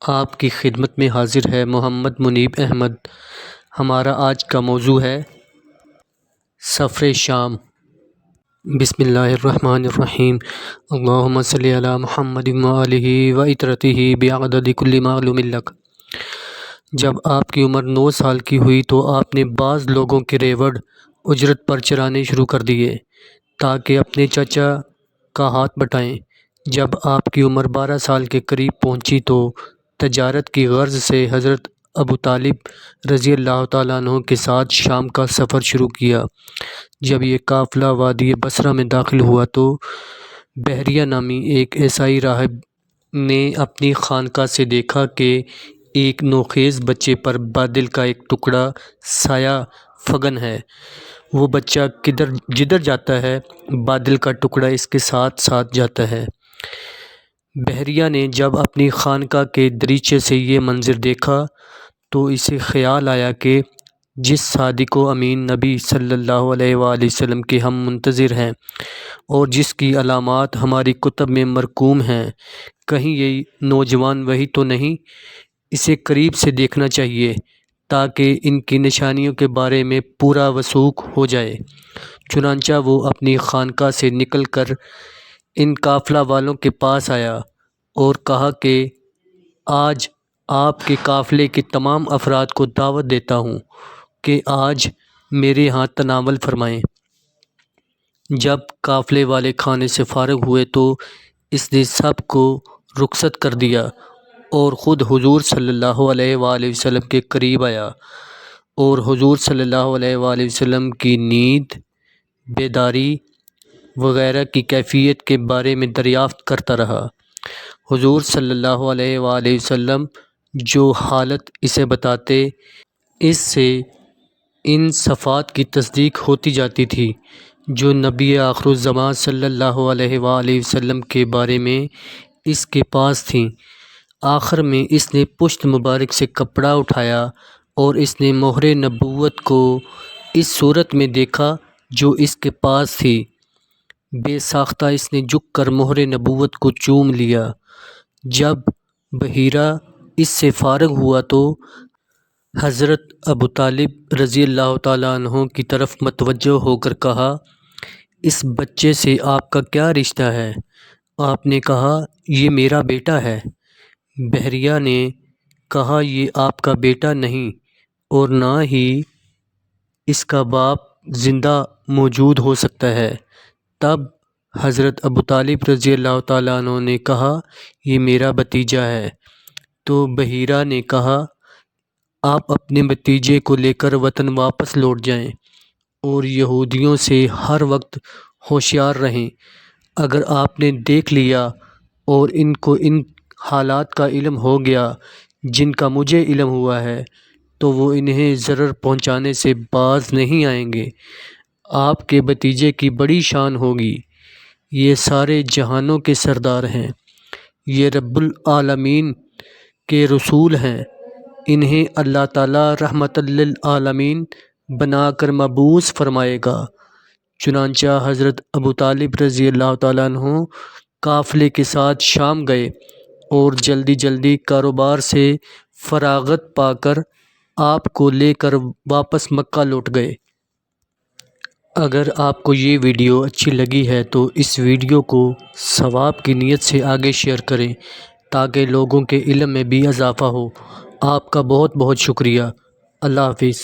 آپ کی خدمت میں حاضر ہے محمد منیب احمد۔ ہمارا آج کا موضوع ہے سفر شام۔ بسم اللہ الرحمن الرحیم۔ اللہم صلی علی محمد وآلہ وعترتہ بعدد کل معلوم لک۔ جب آپ کی عمر 9 سال کی ہوئی تو آپ نے بعض لوگوں کے ریوڑ اجرت پر چرانے شروع کر دیے تاکہ اپنے چچا کا ہاتھ بٹائیں۔ جب آپ کی عمر 12 سال کے قریب پہنچی تو تجارت کی غرض سے حضرت ابو طالب رضی اللہ تعالیٰ عنہ کے ساتھ شام کا سفر شروع کیا۔ جب یہ قافلہ وادی بصرہ میں داخل ہوا تو بحریہ نامی ایک عیسائی راہب نے اپنی خانقاہ سے دیکھا کہ ایک نوخیز بچے پر بادل کا ایک ٹکڑا سایہ فگن ہے۔ وہ بچہ جدھر جاتا ہے بادل کا ٹکڑا اس کے ساتھ ساتھ جاتا ہے۔ بحریہ نے جب اپنی خانقاہ کے دریچے سے یہ منظر دیکھا تو اسے خیال آیا کہ جس صادق و امین نبی صلی اللہ علیہ وآلہ وسلم کے ہم منتظر ہیں اور جس کی علامات ہماری کتب میں مرقوم ہیں، کہیں یہ نوجوان وہی تو نہیں؟ اسے قریب سے دیکھنا چاہیے تاکہ ان کی نشانیوں کے بارے میں پورا وثوق ہو جائے۔ چنانچہ وہ اپنی خانقاہ سے نکل کر ان قافلہ والوں کے پاس آیا اور کہا کہ آج آپ کے قافلے کے تمام افراد کو دعوت دیتا ہوں کہ آج میرے ہاں تناول فرمائیں۔ جب قافلے والے کھانے سے فارغ ہوئے تو اس نے سب کو رخصت کر دیا اور خود حضور صلی اللہ علیہ وآلہ وسلم کے قریب آیا اور حضور صلی اللہ علیہ وآلہ وسلم کی نیند، بیداری وغیرہ کی کیفیت کے بارے میں دریافت کرتا رہا۔ حضور صلی اللہ علیہ وآلہ وسلم جو حالت اسے بتاتے اس سے ان صفات کی تصدیق ہوتی جاتی تھی جو نبی آخر الزمان صلی اللہ علیہ وآلہ وسلم کے بارے میں اس کے پاس تھیں۔ آخر میں اس نے پشت مبارک سے کپڑا اٹھایا اور اس نے مہر نبوت کو اس صورت میں دیکھا جو اس کے پاس تھی۔ بے ساختہ اس نے جھک کر مہر نبوت کو چوم لیا۔ جب بحیرہ اس سے فارغ ہوا تو حضرت ابو طالب رضی اللہ تعالیٰ عنہ کی طرف متوجہ ہو کر کہا، اس بچے سے آپ کا کیا رشتہ ہے؟ آپ نے کہا، یہ میرا بیٹا ہے۔ بحریہ نے کہا، یہ آپ کا بیٹا نہیں اور نہ ہی اس کا باپ زندہ موجود ہو سکتا ہے۔ تب حضرت ابو طالب رضی اللہ تعالیٰ عنہ نے کہا، یہ میرا بھتیجا ہے۔ تو بحیرہ نے کہا، آپ اپنے بھتیجے کو لے کر وطن واپس لوٹ جائیں اور یہودیوں سے ہر وقت ہوشیار رہیں۔ اگر آپ نے دیکھ لیا اور ان کو ان حالات کا علم ہو گیا جن کا مجھے علم ہوا ہے تو وہ انہیں ضرر پہنچانے سے باز نہیں آئیں گے۔ آپ کے بھتیجے کی بڑی شان ہوگی۔ یہ سارے جہانوں کے سردار ہیں، یہ رب العالمین کے رسول ہیں، انہیں اللہ تعالیٰ رحمت للعالمین بنا کر مبعوث فرمائے گا۔ چنانچہ حضرت ابو طالب رضی اللہ تعالیٰ عنہ قافلے کے ساتھ شام گئے اور جلدی جلدی کاروبار سے فراغت پا کر آپ کو لے کر واپس مکہ لوٹ گئے۔ اگر آپ کو یہ ویڈیو اچھی لگی ہے تو اس ویڈیو کو ثواب کی نیت سے آگے شیئر کریں تاکہ لوگوں کے علم میں بھی اضافہ ہو۔ آپ کا بہت بہت شکریہ۔ اللہ حافظ۔